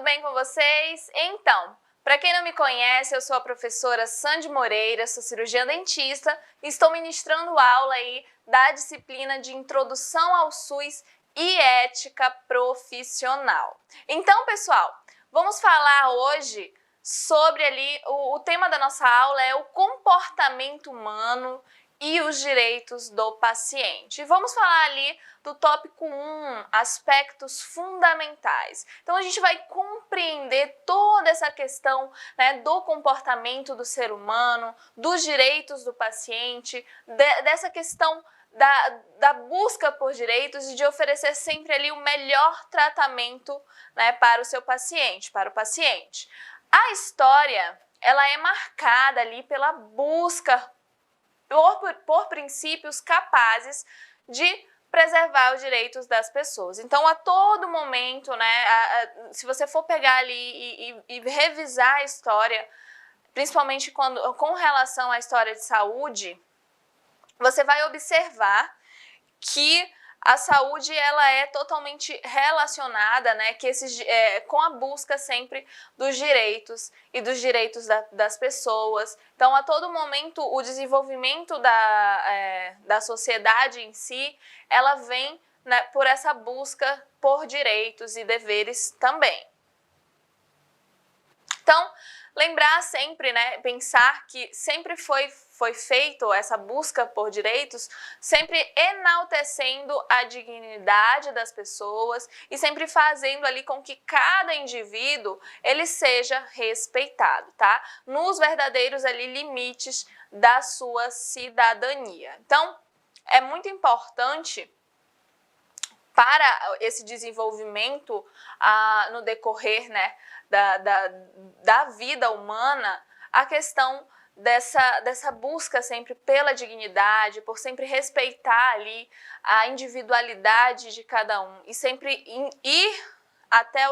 bem com vocês? Então, para quem não me conhece, eu sou a professora Sandy Moreira, sou cirurgiã dentista e estou ministrando aula aí da disciplina de Introdução ao SUS e Ética Profissional. Então, pessoal, vamos falar hoje sobre o tema da nossa aula é o comportamento humano e os direitos do paciente. Vamos falar ali do tópico 1, aspectos fundamentais. Então a gente vai compreender toda essa questão, né, do comportamento do ser humano, dos direitos do paciente, dessa questão da busca por direitos e de oferecer sempre ali o melhor tratamento, né, para o seu paciente, para o paciente. A história, ela é marcada ali pela busca por princípios capazes de preservar os direitos das pessoas. Então, a todo momento, né, se você for pegar ali e revisar a história, principalmente com relação à história de saúde, você vai observar que a saúde ela é totalmente relacionada, né, com a busca sempre dos direitos e dos direitos das pessoas. Então, a todo momento, o desenvolvimento da sociedade em si, ela vem, né, por essa busca por direitos e deveres também. Então, lembrar sempre, né, pensar que sempre foi feito essa busca por direitos, sempre enaltecendo a dignidade das pessoas e sempre fazendo ali com que cada indivíduo ele seja respeitado, tá? Nos verdadeiros ali limites da sua cidadania. Então, é muito importante para esse desenvolvimento no decorrer, né, da vida humana, a questão dessa busca sempre pela dignidade, por sempre respeitar ali a individualidade de cada um e sempre ir até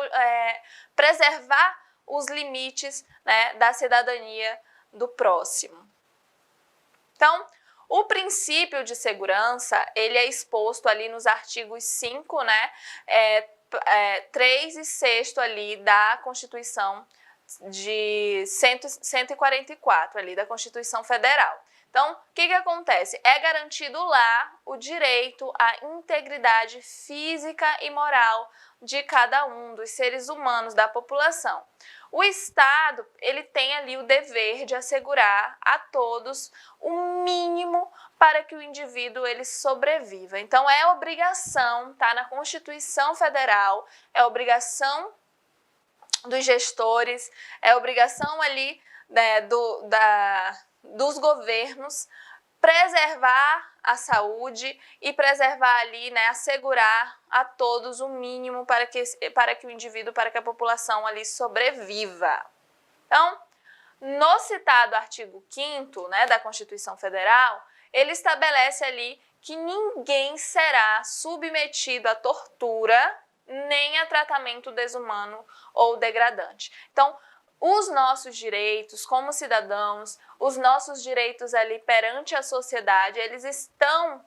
preservar os limites, né, da cidadania do próximo. Então, o princípio de segurança, ele é exposto ali nos artigos 5, né, 3 e 6 ali da Constituição de 144 ali da Constituição Federal. Então, o que acontece? É garantido lá o direito à integridade física e moral de cada um dos seres humanos da população. O Estado, ele tem ali o dever de assegurar a todos o mínimo para que o indivíduo ele sobreviva. Então, é obrigação, tá? Na Constituição Federal, é obrigação dos gestores, é obrigação ali, né, dos governos preservar a saúde e preservar ali, né, assegurar a todos o mínimo para que o indivíduo, para que a população ali sobreviva. Então, no citado artigo 5º, né, da Constituição Federal, ele estabelece ali que ninguém será submetido à tortura nem a tratamento desumano ou degradante. Então, os nossos direitos como cidadãos, os nossos direitos ali perante a sociedade, eles estão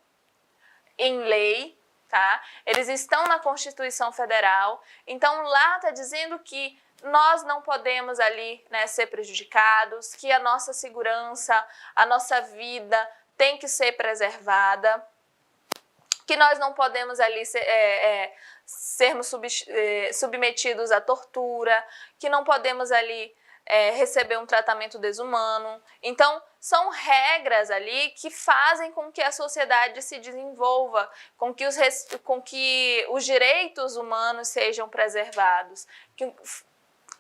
em lei, tá? Eles estão na Constituição Federal. Então, lá está dizendo que nós não podemos ali, né, ser prejudicados, que a nossa segurança, a nossa vida tem que ser preservada, que nós não podemos ali sermos submetidos à tortura, que não podemos ali receber um tratamento desumano. Então, são regras ali que fazem com que a sociedade se desenvolva, com que os direitos humanos sejam preservados, que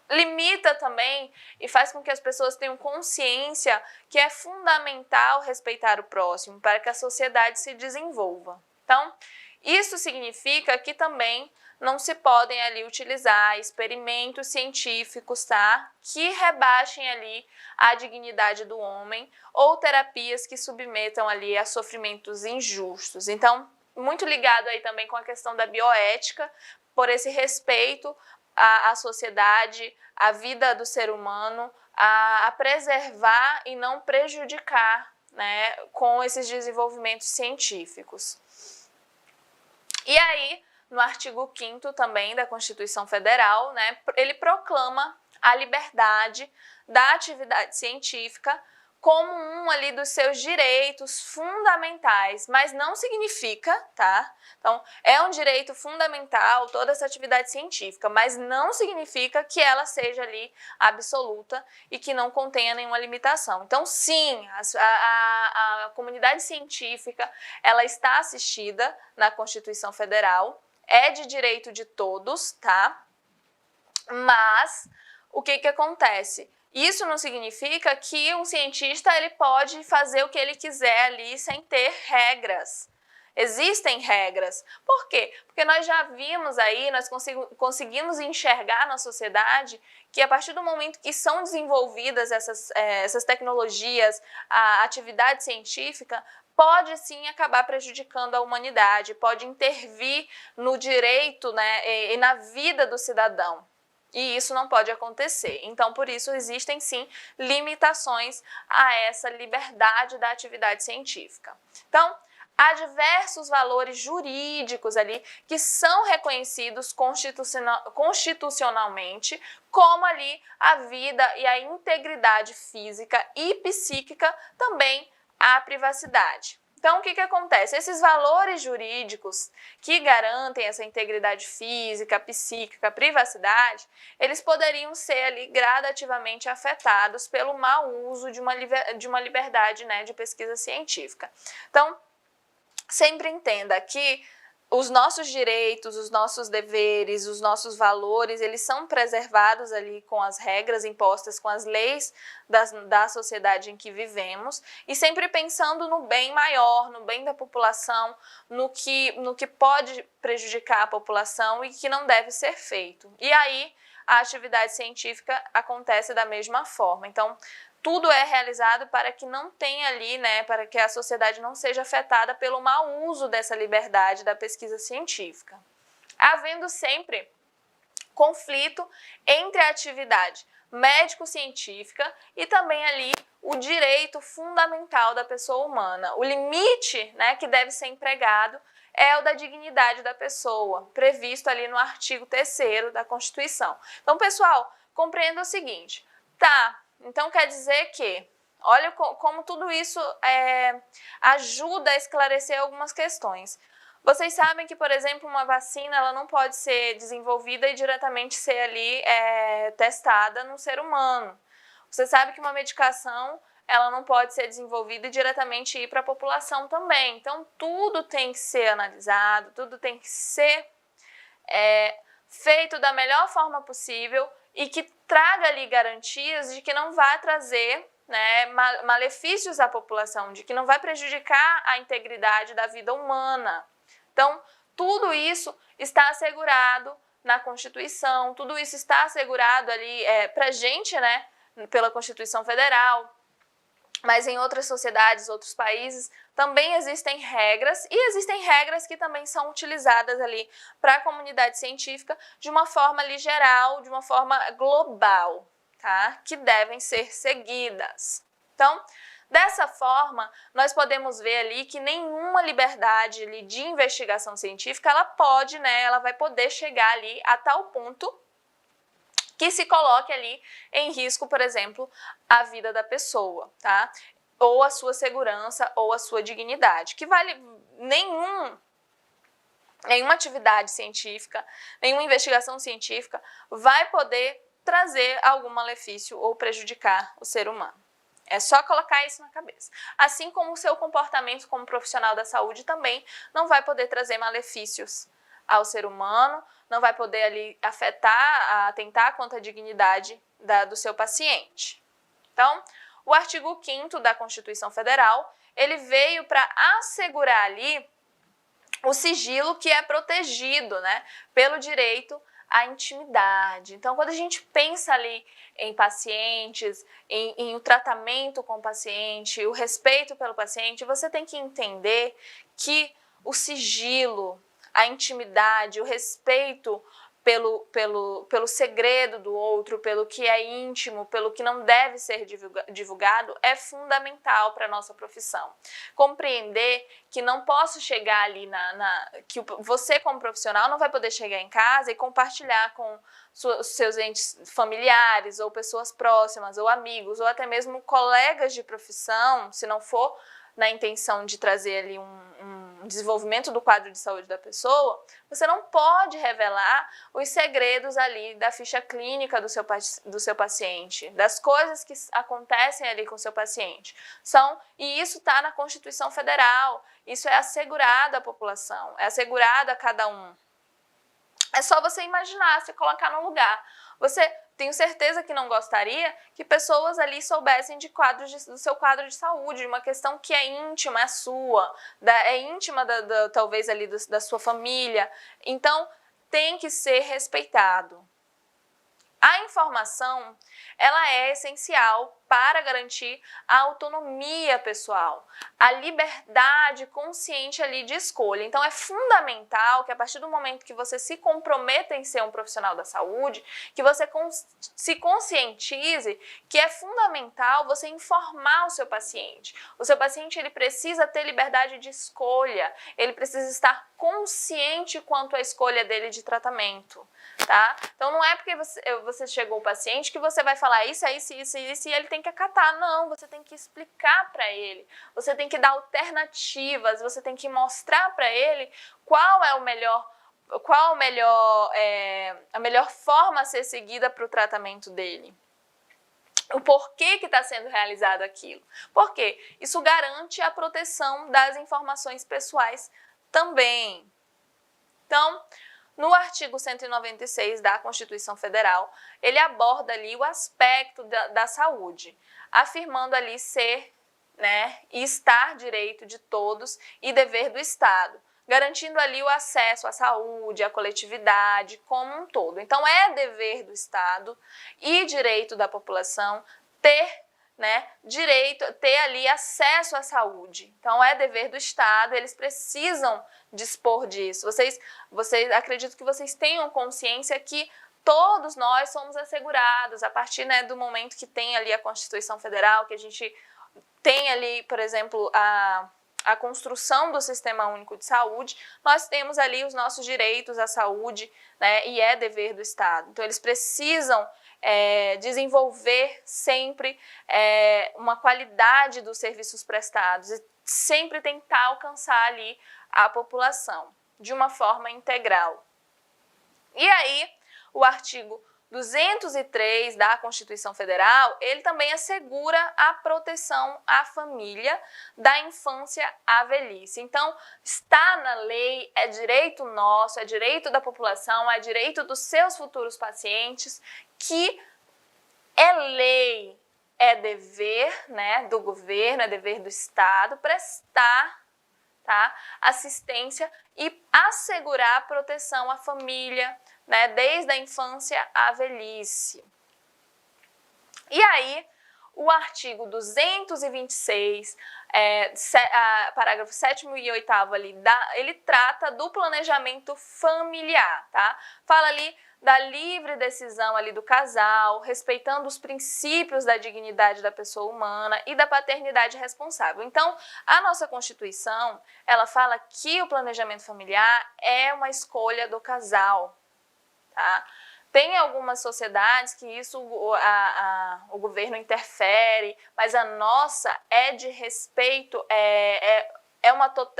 limita também e faz com que as pessoas tenham consciência que é fundamental respeitar o próximo para que a sociedade se desenvolva. Então, isso significa que também não se podem ali utilizar experimentos científicos, tá? Que rebaixem ali a dignidade do homem ou terapias que submetam ali a sofrimentos injustos. Então, muito ligado aí também com a questão da bioética, por esse respeito à sociedade, à vida do ser humano, a preservar e não prejudicar, né, com esses desenvolvimentos científicos. E aí, no artigo 5º também da Constituição Federal, né, ele proclama a liberdade da atividade científica como um ali dos seus direitos fundamentais, mas não significa, tá? Então, é um direito fundamental toda essa atividade científica, mas não significa que ela seja ali absoluta e que não contenha nenhuma limitação. Então, sim, a comunidade científica, ela está assistida na Constituição Federal, é de direito de todos, tá? Mas o que acontece? Isso não significa que um cientista ele pode fazer o que ele quiser ali sem ter regras. Existem regras. Por quê? Porque nós já vimos aí, nós conseguimos enxergar na sociedade que a partir do momento que são desenvolvidas essas tecnologias, a atividade científica pode sim acabar prejudicando a humanidade, pode intervir no direito, né, e na vida do cidadão. E isso não pode acontecer. Então, por isso, existem sim limitações a essa liberdade da atividade científica. Então, há diversos valores jurídicos ali que são reconhecidos constitucionalmente, como ali a vida e a integridade física e psíquica, também a privacidade. Então, o que acontece? Esses valores jurídicos que garantem essa integridade física, psíquica, privacidade, eles poderiam ser ali gradativamente afetados pelo mau uso de uma liberdade, né, de pesquisa científica. Então, sempre entenda que os nossos direitos, os nossos deveres, os nossos valores, eles são preservados ali com as regras impostas, com as leis da sociedade em que vivemos, e sempre pensando no bem maior, no bem da população, no que pode prejudicar a população e que não deve ser feito. E aí a atividade científica acontece da mesma forma. Então, tudo é realizado para que não tenha ali, né, para que a sociedade não seja afetada pelo mau uso dessa liberdade da pesquisa científica. Havendo sempre conflito entre a atividade médico-científica e também ali o direito fundamental da pessoa humana. O limite, né, que deve ser empregado é o da dignidade da pessoa, previsto ali no artigo 3º da Constituição. Então, pessoal, compreenda o seguinte, tá? Então, quer dizer que, olha como tudo isso ajuda a esclarecer algumas questões. Vocês sabem que, por exemplo, uma vacina ela não pode ser desenvolvida e diretamente ser ali testada no ser humano. Você sabe que uma medicação ela não pode ser desenvolvida e diretamente ir para a população também. Então, tudo tem que ser analisado, tudo tem que ser feito da melhor forma possível e que traga ali garantias de que não vai trazer, né, malefícios à população, de que não vai prejudicar a integridade da vida humana. Então, tudo isso está assegurado na Constituição, tudo isso está assegurado ali para a gente, né, pela Constituição Federal, mas em outras sociedades, outros países, também existem regras, e existem regras que também são utilizadas ali para a comunidade científica de uma forma ali geral, de uma forma global, tá? Que devem ser seguidas. Então, dessa forma, nós podemos ver ali que nenhuma liberdade ali de investigação científica, ela pode, né, ela vai poder chegar ali a tal ponto que se coloque ali em risco, por exemplo, a vida da pessoa, tá? Ou a sua segurança ou a sua dignidade, que nenhuma atividade científica, nenhuma investigação científica vai poder trazer algum malefício ou prejudicar o ser humano. É só colocar isso na cabeça. Assim como o seu comportamento como profissional da saúde também não vai poder trazer malefícios ao ser humano, não vai poder ali atentar contra a dignidade do seu paciente. Então, o artigo 5º da Constituição Federal, ele veio para assegurar ali o sigilo que é protegido, né, pelo direito à intimidade. Então, quando a gente pensa ali em pacientes, em o tratamento com o paciente, o respeito pelo paciente, você tem que entender que o sigilo, a intimidade, o respeito pelo segredo do outro, pelo que é íntimo, pelo que não deve ser divulgado, é fundamental para a nossa profissão. Compreender que não posso chegar ali que você como profissional não vai poder chegar em casa e compartilhar com seus entes familiares ou pessoas próximas ou amigos ou até mesmo colegas de profissão, se não for na intenção de trazer ali um desenvolvimento do quadro de saúde da pessoa, você não pode revelar os segredos ali da ficha clínica do seu paciente, das coisas que acontecem ali com o seu paciente. E isso está na Constituição Federal, isso é assegurado à população, é assegurado a cada um. É só você imaginar, se colocar no lugar. Tenho certeza que não gostaria que pessoas ali soubessem do seu quadro de saúde, de uma questão que é íntima, é sua, é íntima talvez ali da sua família. Então, tem que ser respeitado. A informação, ela é essencial para garantir a autonomia pessoal, a liberdade consciente ali de escolha. Então é fundamental que a partir do momento que você se comprometa em ser um profissional da saúde, que você se conscientize que é fundamental você informar o seu paciente. O seu paciente ele precisa ter liberdade de escolha, ele precisa estar consciente quanto à escolha dele de tratamento. Tá? Então não é porque você chegou ao paciente que você vai falar isso e ele tem que acatar. Não, você tem que explicar para ele, você tem que dar alternativas, você tem que mostrar para ele qual é a melhor forma a ser seguida para o tratamento dele. O porquê que está sendo realizado aquilo. Por quê? Isso garante a proteção das informações pessoais também. Então, no artigo 196 da Constituição Federal, ele aborda ali o aspecto da saúde, afirmando ali ser, e estar direito de todos e dever do Estado, garantindo ali o acesso à saúde, à coletividade como um todo. Então, é dever do Estado e direito da população ter ali acesso à saúde. Então, é dever do Estado, eles precisam dispor disso. Acredito que vocês tenham consciência que todos nós somos assegurados a partir do momento que tem ali a Constituição Federal, que a gente tem ali, por exemplo, a construção do Sistema Único de Saúde, nós temos ali os nossos direitos à saúde, e é dever do Estado. Então, eles precisam desenvolver sempre uma qualidade dos serviços prestados e sempre tentar alcançar ali a população de uma forma integral. E aí, o artigo 203 da Constituição Federal, ele também assegura a proteção à família da infância à velhice. Então, está na lei, é direito nosso, é direito da população, é direito dos seus futuros pacientes, que é lei, é dever do governo, é dever do Estado prestar assistência e assegurar a proteção à família, desde a infância à velhice. E aí, o artigo 226, parágrafo 7º e 8º ali, ele trata do planejamento familiar, tá? Fala ali da livre decisão ali do casal, respeitando os princípios da dignidade da pessoa humana e da paternidade responsável. Então, a nossa Constituição, ela fala que o planejamento familiar é uma escolha do casal, tá? Tem algumas sociedades que isso o governo interfere, mas a nossa é de respeito, é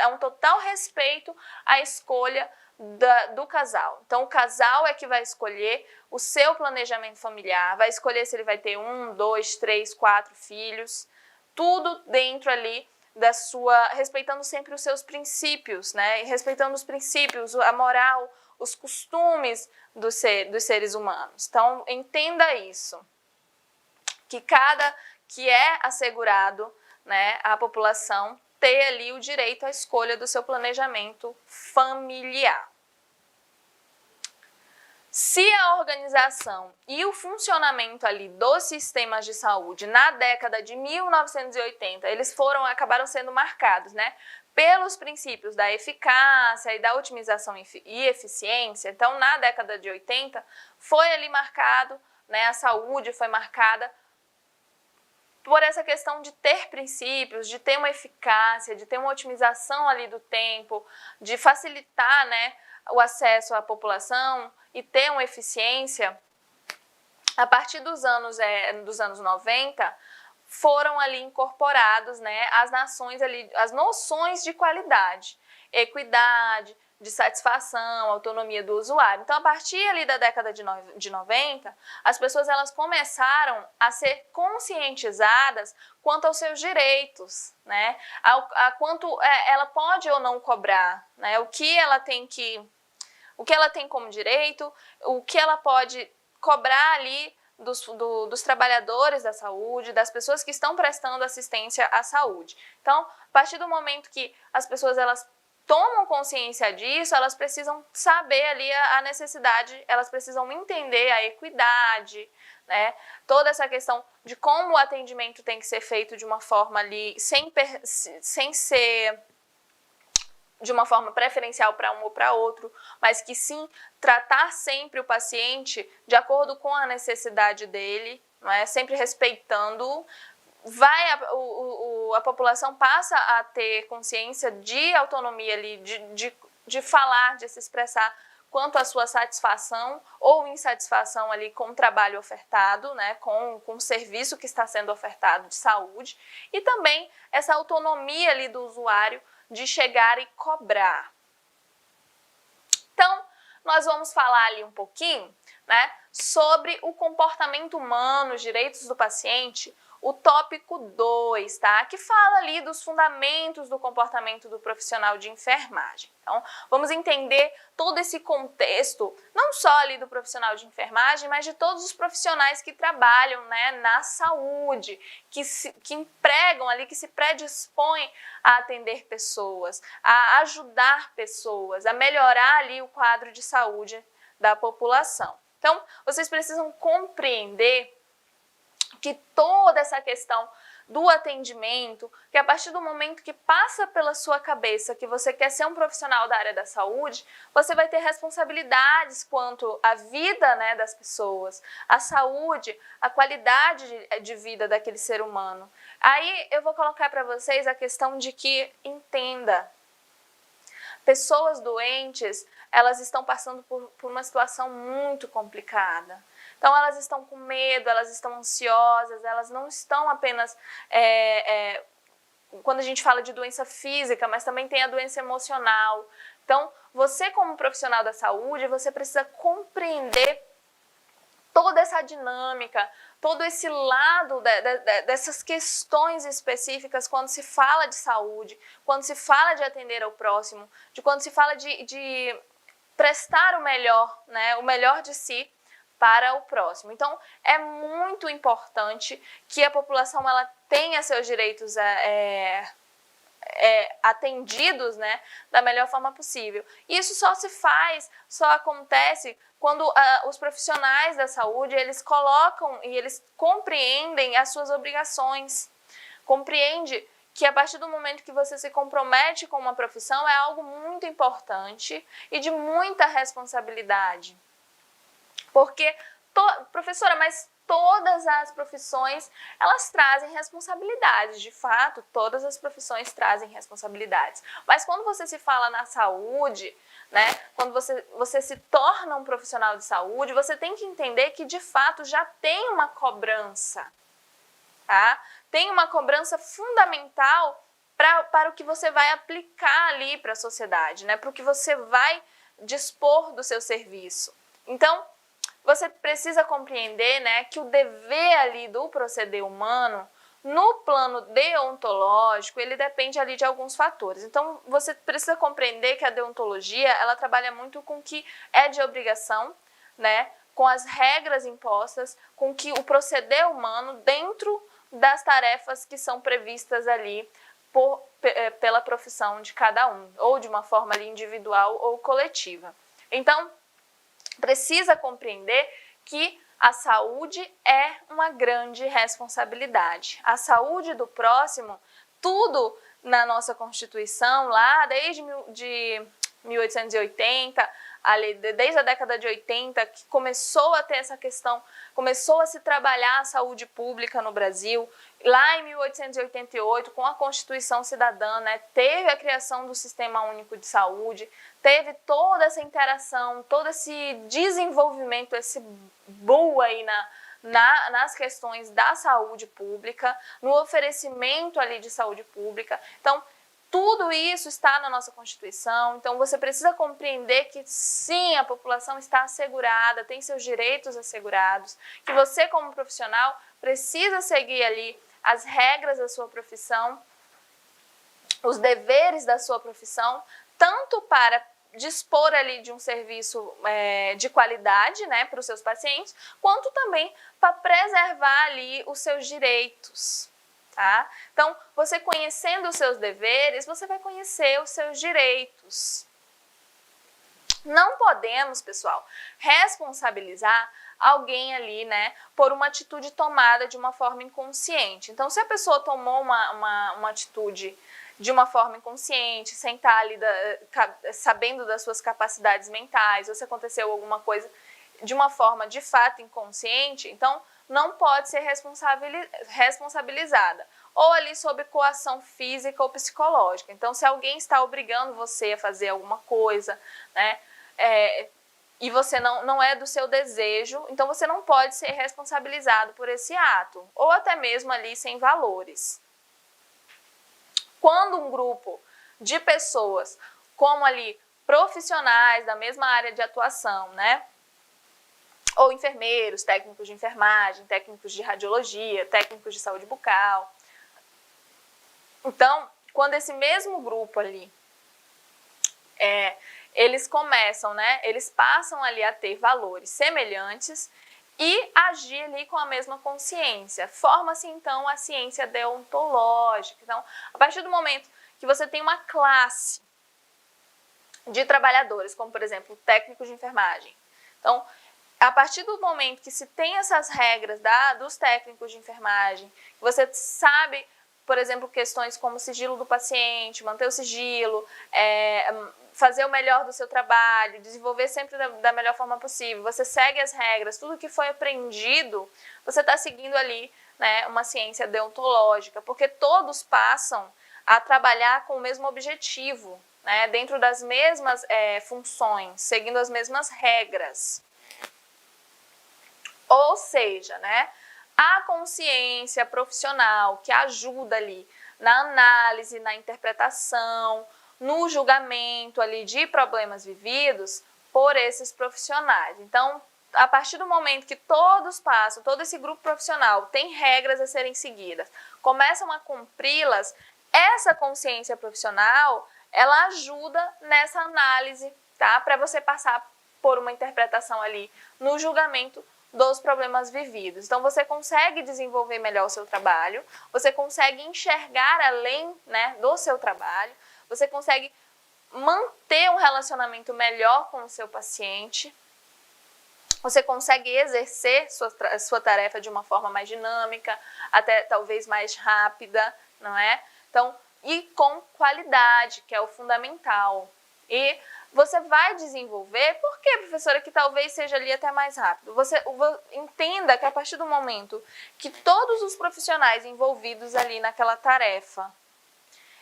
um total respeito à escolha do casal. Então, o casal é que vai escolher o seu planejamento familiar, vai escolher se ele vai ter 1, 2, 3, 4 filhos, tudo dentro ali respeitando sempre os seus princípios, e respeitando os princípios, a moral, os costumes dos seres humanos. Então, entenda isso, que é assegurado, à população ter ali o direito à escolha do seu planejamento familiar. Se a organização e o funcionamento ali dos sistemas de saúde na década de 1980, eles acabaram sendo marcados, pelos princípios da eficácia e da otimização e eficiência. Então, na década de 80, foi ali marcado, né, a saúde foi marcada por essa questão de ter princípios, de ter uma eficácia, de ter uma otimização ali do tempo, de facilitar, né, o acesso à população e ter uma eficiência. A partir dos anos 90, foram ali incorporados, né, as noções de qualidade, equidade, de satisfação, autonomia do usuário. Então, a partir ali da década de 90, as pessoas elas começaram a ser conscientizadas quanto aos seus direitos, né? A quanto ela pode ou não cobrar, né? O que ela tem como direito, o que ela pode cobrar ali dos trabalhadores da saúde, das pessoas que estão prestando assistência à saúde. Então, a partir do momento que as pessoas elas tomam consciência disso, elas precisam saber ali a necessidade, elas precisam entender a equidade, né? Toda essa questão de como o atendimento tem que ser feito de uma forma ali, sem ser de uma forma preferencial para um ou para outro, mas que sim tratar sempre o paciente de acordo com a necessidade dele, não é? Sempre respeitando. A população passa a ter consciência de autonomia ali, de falar, de se expressar quanto à sua satisfação ou insatisfação ali com o trabalho ofertado, né, com o serviço que está sendo ofertado de saúde, e também essa autonomia ali do usuário de chegar e cobrar. Então, nós vamos falar ali um pouquinho, né, sobre o comportamento humano, os direitos do paciente, o tópico 2, tá? Que fala ali dos fundamentos do comportamento do profissional de enfermagem. Então, vamos entender todo esse contexto, não só ali do profissional de enfermagem, mas de todos os profissionais que trabalham, né, na saúde, que empregam ali, que se predispõem a atender pessoas, a ajudar pessoas, a melhorar ali o quadro de saúde da população. Então, vocês precisam compreender que toda essa questão do atendimento, que a partir do momento que passa pela sua cabeça que você quer ser um profissional da área da saúde, você vai ter responsabilidades quanto à vida, né, das pessoas, à saúde, à qualidade de vida daquele ser humano. Aí eu vou colocar para vocês a questão de que entenda. Pessoas doentes, elas estão passando por uma situação muito complicada. Então, elas estão com medo, elas estão ansiosas, elas não estão apenas, quando a gente fala de doença física, mas também tem a doença emocional. Então, você como profissional da saúde, você precisa compreender toda essa dinâmica, todo esse lado dessas questões específicas quando se fala de saúde, quando se fala de atender ao próximo, quando se fala de prestar o melhor, né, o melhor de si para o próximo. Então, é muito importante que a população ela tenha seus direitos atendidos, né, da melhor forma possível. Isso só acontece quando os profissionais da saúde, eles colocam e eles compreendem as suas obrigações. Compreende que a partir do momento que você se compromete com uma profissão é algo muito importante e de muita responsabilidade. Porque, professora, mas todas as profissões, elas trazem responsabilidades. De fato, todas as profissões trazem responsabilidades. Mas quando você se fala na saúde, né, quando você se torna um profissional de saúde, você tem que entender que, de fato, já tem uma cobrança. Tá? Tem uma cobrança fundamental para o que você vai aplicar ali para a sociedade, né, para o que você vai dispor do seu serviço. Então, você precisa compreender, né, que o dever ali do proceder humano, no plano deontológico, ele depende ali de alguns fatores. Então, você precisa compreender que a deontologia, ela trabalha muito com o que é de obrigação, né, com as regras impostas, com que o proceder humano dentro das tarefas que são previstas ali pela profissão de cada um, ou de uma forma ali individual ou coletiva. Então, precisa compreender que a saúde é uma grande responsabilidade. A saúde do próximo, tudo na nossa Constituição, lá desde de 1880, ali, desde a década de 80, que começou a ter essa questão, começou a se trabalhar a saúde pública no Brasil. Lá em 1888, com a Constituição Cidadã, né, teve a criação do Sistema Único de Saúde, teve toda essa interação, todo esse desenvolvimento, esse boom aí nas questões da saúde pública, no oferecimento ali de saúde pública. Então, tudo isso está na nossa Constituição, então você precisa compreender que sim, a população está assegurada, tem seus direitos assegurados, que você como profissional precisa seguir ali as regras da sua profissão, os deveres da sua profissão, tanto para dispor ali de um serviço de qualidade, né, para os seus pacientes, quanto também para preservar ali os seus direitos. Tá? Então, você conhecendo os seus deveres, você vai conhecer os seus direitos. Não podemos, pessoal, responsabilizar alguém ali, né, por uma atitude tomada de uma forma inconsciente. Então, se a pessoa tomou uma atitude de uma forma inconsciente, sem estar ali sabendo das suas capacidades mentais, ou se aconteceu alguma coisa de uma forma de fato inconsciente, então não pode ser responsabilizada. Ou ali sob coação física ou psicológica. Então, se alguém está obrigando você a fazer alguma coisa, né, e você não é do seu desejo, então você não pode ser responsabilizado por esse ato. Ou até mesmo ali sem valores. Quando um grupo de pessoas, como ali profissionais da mesma área de atuação, né, ou enfermeiros, técnicos de enfermagem, técnicos de radiologia, técnicos de saúde bucal. Então, quando esse mesmo grupo ali, eles começam, né, eles passam ali a ter valores semelhantes e agir ali com a mesma consciência. Forma-se, então, a ciência deontológica. Então, a partir do momento que você tem uma classe de trabalhadores, como, por exemplo, técnicos de enfermagem. Então, a partir do momento que se tem essas regras dos técnicos de enfermagem, você sabe, por exemplo, questões como o sigilo do paciente, manter o sigilo, fazer o melhor do seu trabalho, desenvolver sempre da melhor forma possível, você segue as regras, tudo que foi aprendido, você está seguindo ali, né, uma ciência deontológica, porque todos passam a trabalhar com o mesmo objetivo, né, dentro das mesmas funções, seguindo as mesmas regras. Ou seja, né, a consciência profissional que ajuda ali na análise, na interpretação, no julgamento ali de problemas vividos por esses profissionais. Então, a partir do momento que todos passam, todo esse grupo profissional tem regras a serem seguidas, começam a cumpri-las, essa consciência profissional, ela ajuda nessa análise, tá? Para você passar por uma interpretação ali no julgamento dos problemas vividos. Então, você consegue desenvolver melhor o seu trabalho, você consegue enxergar além, né, do seu trabalho, você consegue manter um relacionamento melhor com o seu paciente, você consegue exercer sua tarefa de uma forma mais dinâmica, até talvez mais rápida, não é? Então, e com qualidade, que é o fundamental. E você vai desenvolver, por que, professora, que talvez seja ali até mais rápido? Você entenda que a partir do momento que todos os profissionais envolvidos ali naquela tarefa,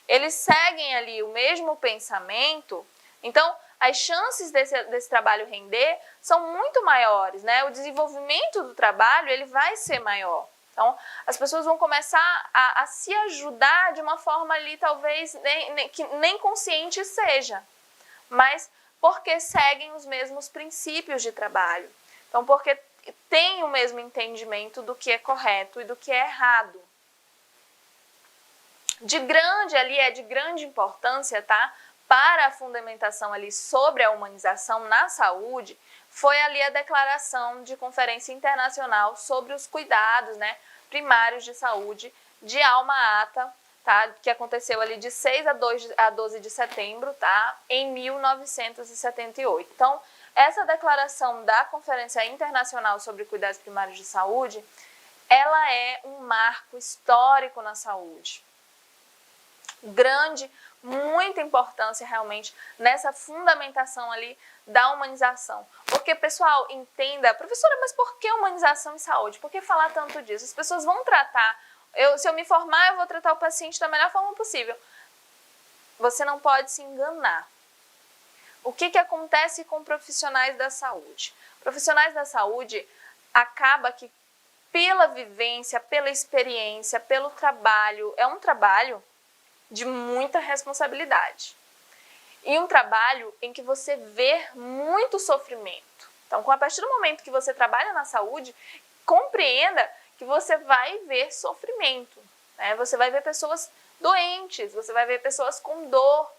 eles seguem ali o mesmo pensamento, então as chances desse trabalho render são muito maiores, né? O desenvolvimento do trabalho, ele vai ser maior. Então, as pessoas vão começar a se ajudar de uma forma ali, talvez, que nem consciente seja, mas porque seguem os mesmos princípios de trabalho. Então, porque têm o mesmo entendimento do que é correto e do que é errado. De grande importância, tá? Para a fundamentação ali sobre a humanização na saúde, foi ali a declaração de Conferência Internacional sobre os cuidados, né, primários de saúde de Alma Ata, tá? Que aconteceu ali de 6 a 12 de setembro, tá? Em 1978. Então, essa declaração da Conferência Internacional sobre Cuidados Primários de Saúde, ela é um marco histórico na saúde. muita importância realmente nessa fundamentação ali da humanização. Porque, pessoal, entenda, professora, mas por que humanização em saúde? Por que falar tanto disso? As pessoas vão tratar, se eu me formar, eu vou tratar o paciente da melhor forma possível. Você não pode se enganar. O que acontece com profissionais da saúde? Profissionais da saúde acaba que pela vivência, pela experiência, pelo trabalho, é um trabalho de muita responsabilidade. E um trabalho em que você vê muito sofrimento. Então, a partir do momento que você trabalha na saúde, compreenda que você vai ver sofrimento, né? Você vai ver pessoas doentes, você vai ver pessoas com dor.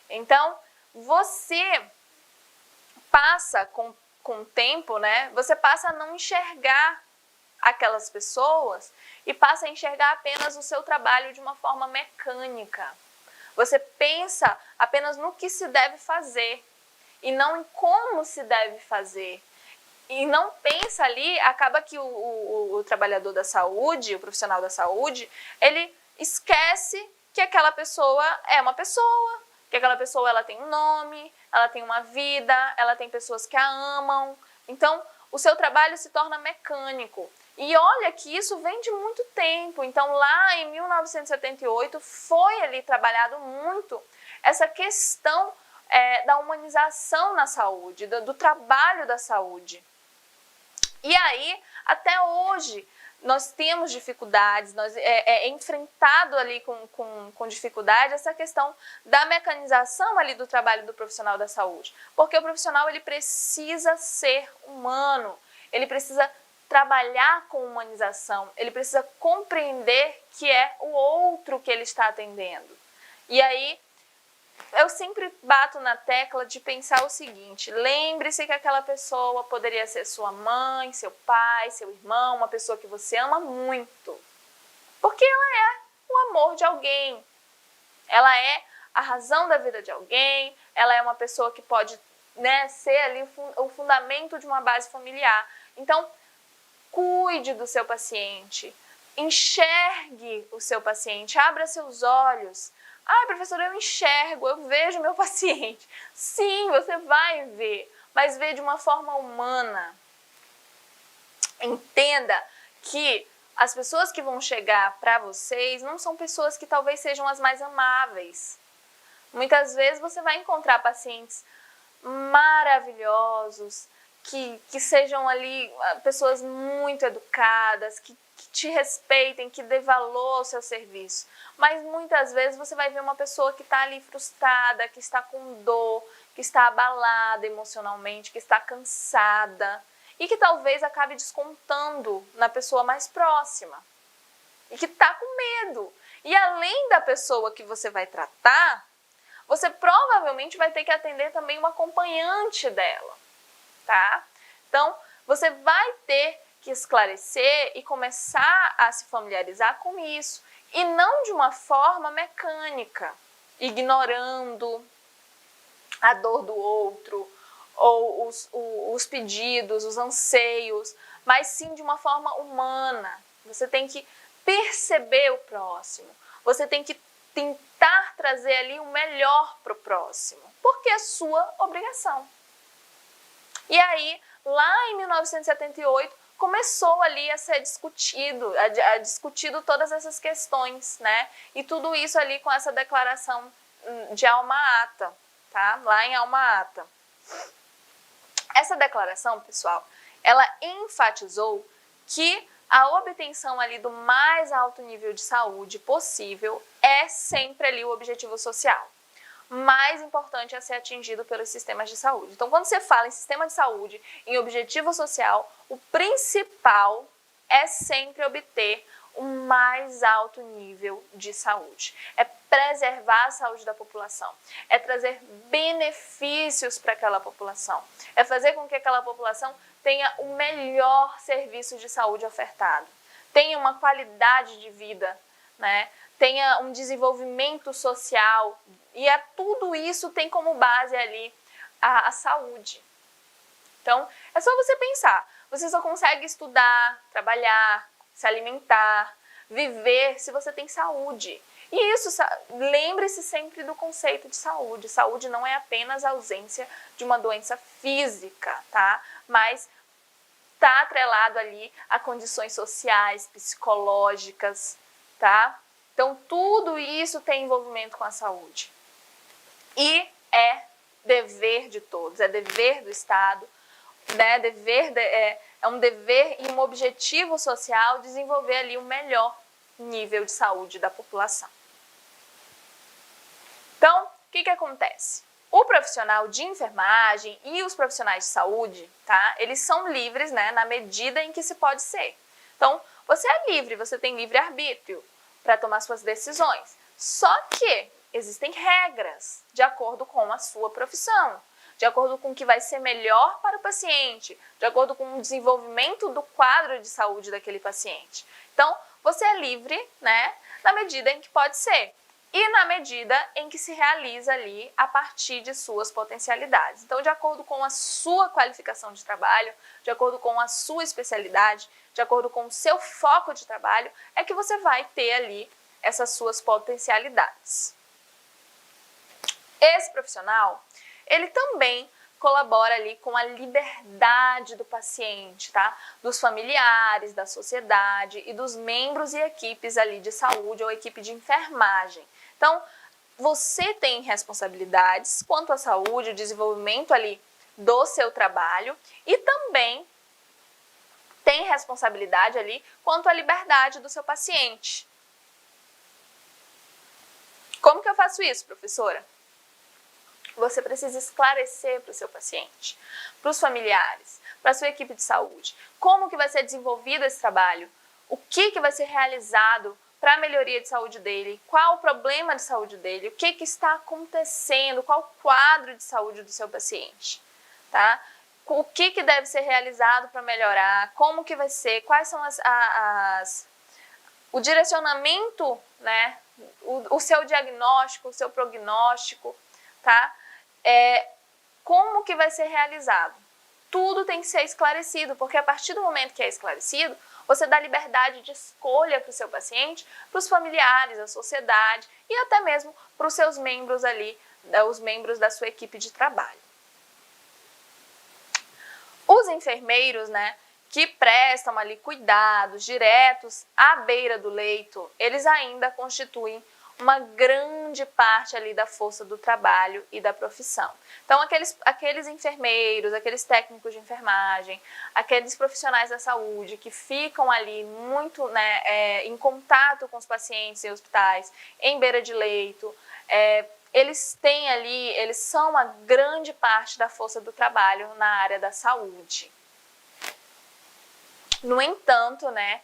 Então, você passa com o tempo, né? Você passa a não enxergar aquelas pessoas e passa a enxergar apenas o seu trabalho de uma forma mecânica. Você pensa apenas no que se deve fazer e não em como se deve fazer. E não pensa ali, acaba que o trabalhador da saúde, o profissional da saúde, ele esquece que aquela pessoa é uma pessoa, que aquela pessoa ela tem um nome, ela tem uma vida, ela tem pessoas que a amam. Então, o seu trabalho se torna mecânico. E olha que isso vem de muito tempo. Então, lá em 1978, foi ali trabalhado muito essa questão da humanização na saúde, do trabalho da saúde. E aí, até hoje, nós temos dificuldades, é enfrentado ali com dificuldade essa questão da mecanização ali do trabalho do profissional da saúde. Porque o profissional ele precisa ser humano, ele precisa trabalhar com humanização, ele precisa compreender que é o outro que ele está atendendo. E aí, eu sempre bato na tecla de pensar o seguinte: lembre-se que aquela pessoa poderia ser sua mãe, seu pai, seu irmão, uma pessoa que você ama muito. Porque ela é o amor de alguém, ela é a razão da vida de alguém, ela é uma pessoa que pode, né, ser ali o fundamento de uma base familiar. Então, cuide do seu paciente, enxergue o seu paciente, abra seus olhos. Ah, professora, eu enxergo, eu vejo meu paciente. Sim, você vai ver, mas vê de uma forma humana. Entenda que as pessoas que vão chegar para vocês não são pessoas que talvez sejam as mais amáveis. Muitas vezes você vai encontrar pacientes maravilhosos, que sejam ali pessoas muito educadas, que te respeitem, que dê valor ao seu serviço. Mas muitas vezes você vai ver uma pessoa que está ali frustrada, que está com dor, que está abalada emocionalmente, que está cansada e que talvez acabe descontando na pessoa mais próxima e que está com medo. E além da pessoa que você vai tratar, você provavelmente vai ter que atender também uma acompanhante dela, tá? Então, você vai ter que esclarecer e começar a se familiarizar com isso, e não de uma forma mecânica, ignorando a dor do outro, ou os pedidos, os anseios, mas sim de uma forma humana. Você tem que perceber o próximo, você tem que tentar trazer ali o melhor para o próximo, porque é sua obrigação. E aí, lá em 1978, começou ali a ser discutido todas essas questões, né? E tudo isso ali com essa declaração de Alma-Ata, tá? Lá em Alma-Ata. Essa declaração, pessoal, ela enfatizou que a obtenção ali do mais alto nível de saúde possível é sempre ali o objetivo social mais importante a ser atingido pelos sistemas de saúde. Então, quando você fala em sistema de saúde, em objetivo social, o principal é sempre obter o mais alto nível de saúde. É preservar a saúde da população, é trazer benefícios para aquela população, é fazer com que aquela população tenha o melhor serviço de saúde ofertado, tenha uma qualidade de vida, né? Tenha um desenvolvimento social, e tudo isso tem como base ali a saúde. Então, é só você pensar, você só consegue estudar, trabalhar, se alimentar, viver se você tem saúde. E isso, lembre-se sempre do conceito de saúde. Saúde não é apenas a ausência de uma doença física, tá? Mas está atrelado ali a condições sociais, psicológicas, tá? Então, tudo isso tem envolvimento com a saúde. E é dever de todos, é dever do Estado, né? É um dever e um objetivo social desenvolver ali o melhor nível de saúde da população. Então, o que acontece? O profissional de enfermagem e os profissionais de saúde, tá? Eles são livres, né, na medida em que se pode ser. Então, você é livre, você tem livre-arbítrio para tomar suas decisões. Só que existem regras de acordo com a sua profissão, de acordo com o que vai ser melhor para o paciente, de acordo com o desenvolvimento do quadro de saúde daquele paciente. Então, você é livre, né, na medida em que pode ser. E na medida em que se realiza ali a partir de suas potencialidades. Então, de acordo com a sua qualificação de trabalho, de acordo com a sua especialidade, de acordo com o seu foco de trabalho, é que você vai ter ali essas suas potencialidades. Esse profissional, ele também colabora ali com a liberdade do paciente, tá? Dos familiares, da sociedade e dos membros e equipes ali de saúde ou equipe de enfermagem. Então, você tem responsabilidades quanto à saúde, o desenvolvimento ali do seu trabalho e também tem responsabilidade ali quanto à liberdade do seu paciente. Como que eu faço isso, professora? Você precisa esclarecer para o seu paciente, para os familiares, para a sua equipe de saúde, como que vai ser desenvolvido esse trabalho, o que vai ser realizado para a melhoria de saúde dele, qual o problema de saúde dele, o que está acontecendo, qual o quadro de saúde do seu paciente, tá? O que deve ser realizado para melhorar, como que vai ser, quais são o direcionamento, né, o seu diagnóstico, o seu prognóstico, tá? Como que vai ser realizado. Tudo tem que ser esclarecido, porque a partir do momento que é esclarecido, você dá liberdade de escolha para o seu paciente, para os familiares, a sociedade e até mesmo para os seus membros ali, os membros da sua equipe de trabalho. Os enfermeiros, né, que prestam ali cuidados diretos à beira do leito, eles ainda constituem uma grande parte ali da força do trabalho e da profissão. Então, aqueles enfermeiros, aqueles técnicos de enfermagem, aqueles profissionais da saúde que ficam ali muito, né, em contato com os pacientes em hospitais, em beira de leito, eles são uma grande parte da força do trabalho na área da saúde. No entanto, né,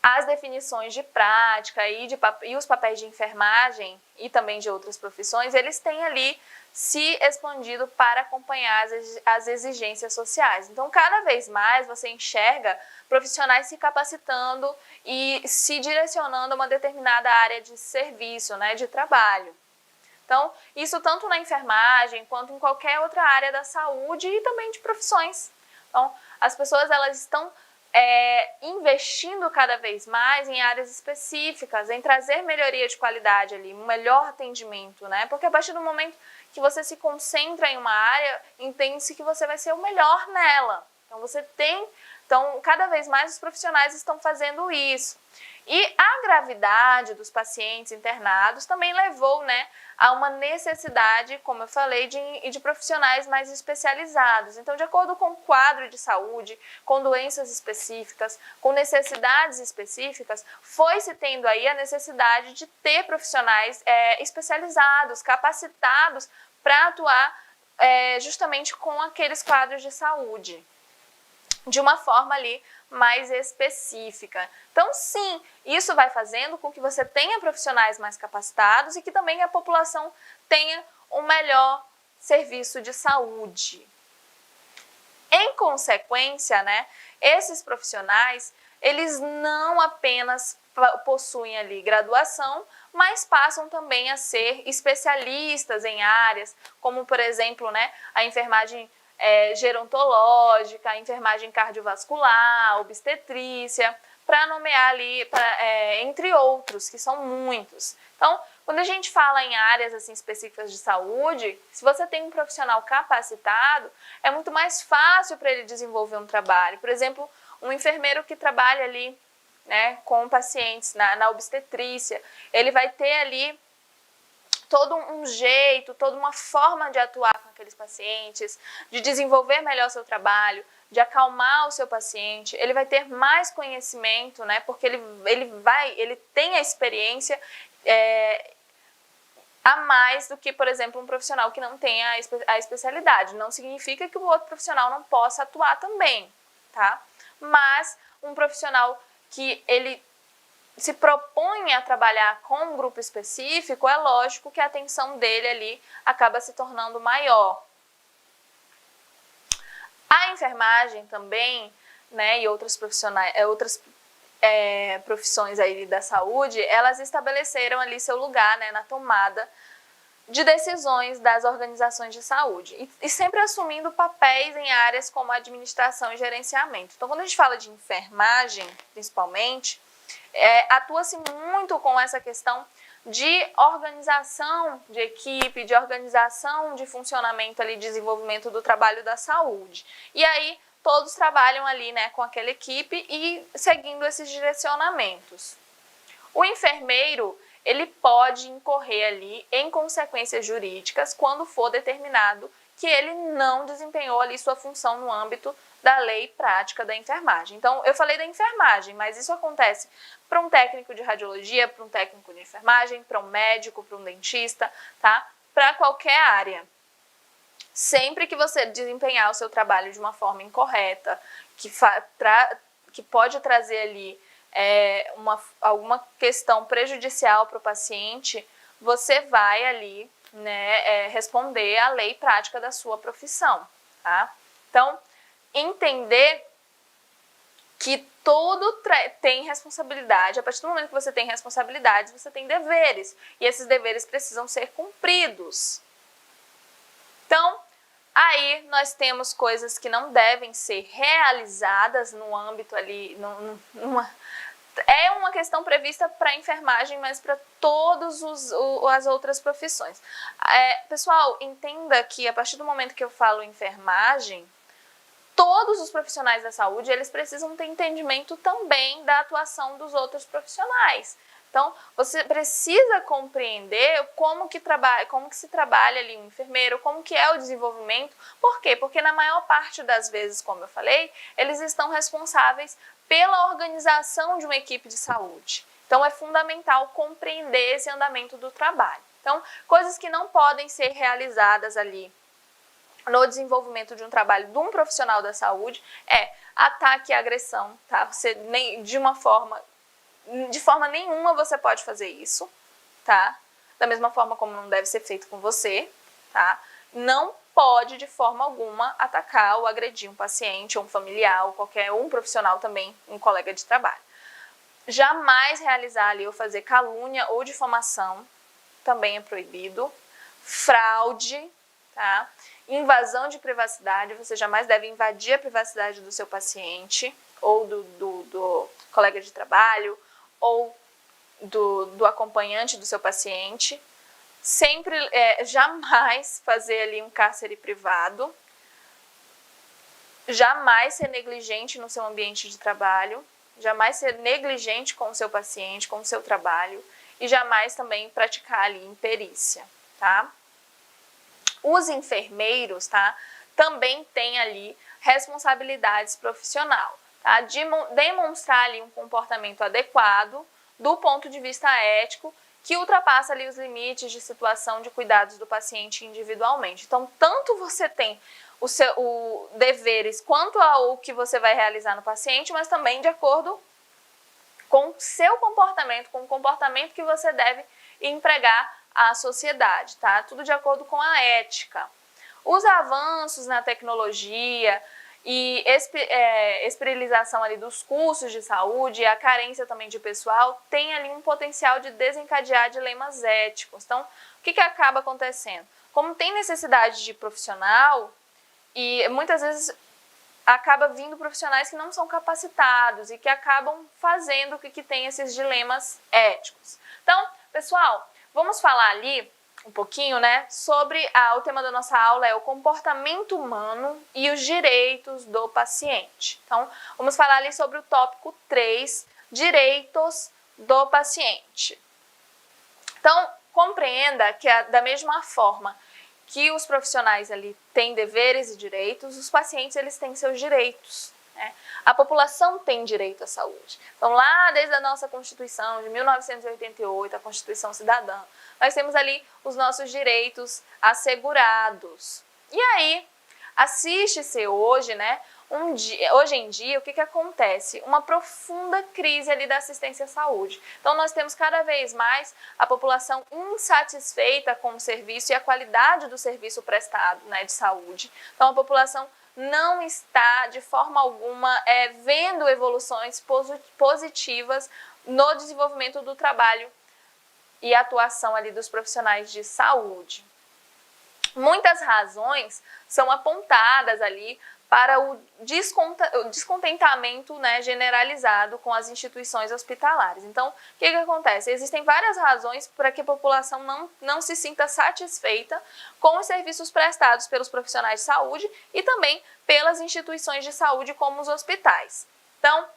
as definições de prática e os papéis de enfermagem e também de outras profissões, eles têm ali se expandido para acompanhar as exigências sociais. Então, cada vez mais você enxerga profissionais se capacitando e se direcionando a uma determinada área de serviço, né, de trabalho. Então, isso tanto na enfermagem quanto em qualquer outra área da saúde e também de profissões. Então, as pessoas elas estão investindo cada vez mais em áreas específicas, em trazer melhoria de qualidade ali, um melhor atendimento, né? Porque a partir do momento que você se concentra em uma área, entende-se que você vai ser o melhor nela. Então, cada vez mais os profissionais estão fazendo isso. E a gravidade dos pacientes internados também levou, né, a uma necessidade, como eu falei, de profissionais mais especializados. Então, de acordo com o quadro de saúde, com doenças específicas, com necessidades específicas, foi-se tendo aí a necessidade de ter profissionais especializados, capacitados para atuar justamente com aqueles quadros de saúde, de uma forma ali mais específica. Então, sim, isso vai fazendo com que você tenha profissionais mais capacitados e que também a população tenha um melhor serviço de saúde. Em consequência, né, esses profissionais, eles não apenas possuem ali graduação, mas passam também a ser especialistas em áreas, como, por exemplo, né, a enfermagem gerontológica, a enfermagem cardiovascular, obstetrícia, para nomear ali, entre outros, que são muitos. Então, Quando a gente fala em áreas assim, específicas de saúde, se você tem um profissional capacitado, é muito mais fácil para ele desenvolver um trabalho. Por exemplo, um enfermeiro que trabalha ali, né, com pacientes na obstetrícia, ele vai ter ali todo um jeito, toda uma forma de atuar com aqueles pacientes, de desenvolver melhor seu trabalho, de acalmar o seu paciente. Ele vai ter mais conhecimento, né, porque ele tem a experiência a mais do que, por exemplo, um profissional que não tem a especialidade. Não significa que o outro profissional não possa atuar também, tá? Mas um profissional que ele se propõe a trabalhar com um grupo específico, é lógico que a atenção dele ali acaba se tornando maior. A enfermagem também, né, e outras profissões aí da saúde, elas estabeleceram ali seu lugar, né, na tomada de decisões das organizações de saúde e sempre assumindo papéis em áreas como administração e gerenciamento. Então, quando a gente fala de enfermagem, principalmente, atua-se muito com essa questão de organização de equipe, de organização de funcionamento ali, desenvolvimento do trabalho da saúde. E aí, todos trabalham ali, né, com aquela equipe e seguindo esses direcionamentos. O enfermeiro, ele pode incorrer ali em consequências jurídicas quando for determinado que ele não desempenhou ali sua função no âmbito da lei prática da enfermagem. Então, eu falei da enfermagem, mas isso acontece para um técnico de radiologia, para um técnico de enfermagem, para um médico, para um dentista, tá? Para qualquer área. Sempre que você desempenhar o seu trabalho de uma forma incorreta, que pode trazer ali alguma questão prejudicial para o paciente, você vai ali, né, responder à lei prática da sua profissão, tá? Então, entender que todo tem responsabilidade. A partir do momento que você tem responsabilidades, você tem deveres. E esses deveres precisam ser cumpridos. Então, aí nós temos coisas que não devem ser realizadas no âmbito ali, é uma questão prevista para a enfermagem, mas para todas as outras profissões. Pessoal, entenda que a partir do momento que eu falo enfermagem, todos os profissionais da saúde, eles precisam ter entendimento também da atuação dos outros profissionais. Então, você precisa compreender como que se trabalha ali um enfermeiro, como que é o desenvolvimento. Por quê? Porque na maior parte das vezes, como eu falei, eles estão responsáveis pela organização de uma equipe de saúde. Então, é fundamental compreender esse andamento do trabalho. Então, coisas que não podem ser realizadas ali no desenvolvimento de um trabalho de um profissional da saúde é ataque e agressão, tá? Você de forma nenhuma você pode fazer isso, tá? Da mesma forma como não deve ser feito com você, tá? Não pode de forma alguma atacar ou agredir um paciente, ou um familiar, ou um profissional também, um colega de trabalho. Jamais realizar ali ou fazer calúnia ou difamação, também é proibido. Fraude, tá? Invasão de privacidade, você jamais deve invadir a privacidade do seu paciente, ou do colega de trabalho, ou do acompanhante do seu paciente. Sempre, jamais fazer ali um cárcere privado, jamais ser negligente no seu ambiente de trabalho, jamais ser negligente com o seu paciente, com o seu trabalho, e jamais também praticar ali imperícia, tá? Os enfermeiros, tá, também têm ali responsabilidades profissional, tá? De demonstrar ali um comportamento adequado do ponto de vista ético, que ultrapassa ali os limites de situação de cuidados do paciente individualmente. Então, tanto você tem os deveres quanto ao que você vai realizar no paciente, mas também de acordo com o seu comportamento, com o comportamento que você deve empregar à sociedade, tá? Tudo de acordo com a ética. Os avanços na tecnologia e esterilização ali dos cursos de saúde e a carência também de pessoal tem ali um potencial de desencadear dilemas éticos. Então, o que acaba acontecendo? Como tem necessidade de profissional e muitas vezes acaba vindo profissionais que não são capacitados e que acabam fazendo que tem esses dilemas éticos. Então, pessoal, vamos falar ali um pouquinho, né, sobre o tema da nossa aula é o comportamento humano e os direitos do paciente. Então, vamos falar ali sobre o tópico 3, direitos do paciente. Então, compreenda que da mesma forma que os profissionais ali têm deveres e direitos, os pacientes eles têm seus direitos, né? A população tem direito à saúde. Então, lá desde a nossa Constituição de 1988, a Constituição Cidadã, nós temos ali os nossos direitos assegurados. E aí, assiste-se hoje, né? Hoje em dia, o que acontece? Uma profunda crise ali da assistência à saúde. Então, nós temos cada vez mais a população insatisfeita com o serviço e a qualidade do serviço prestado, né, de saúde. Então, a população não está, de forma alguma, vendo evoluções positivas no desenvolvimento do trabalho e atuação ali dos profissionais de saúde. Muitas razões são apontadas ali para o descontentamento, né, generalizado com as instituições hospitalares. Então, o que acontece? Existem várias razões para que a população não se sinta satisfeita com os serviços prestados pelos profissionais de saúde e também pelas instituições de saúde como os hospitais. Então,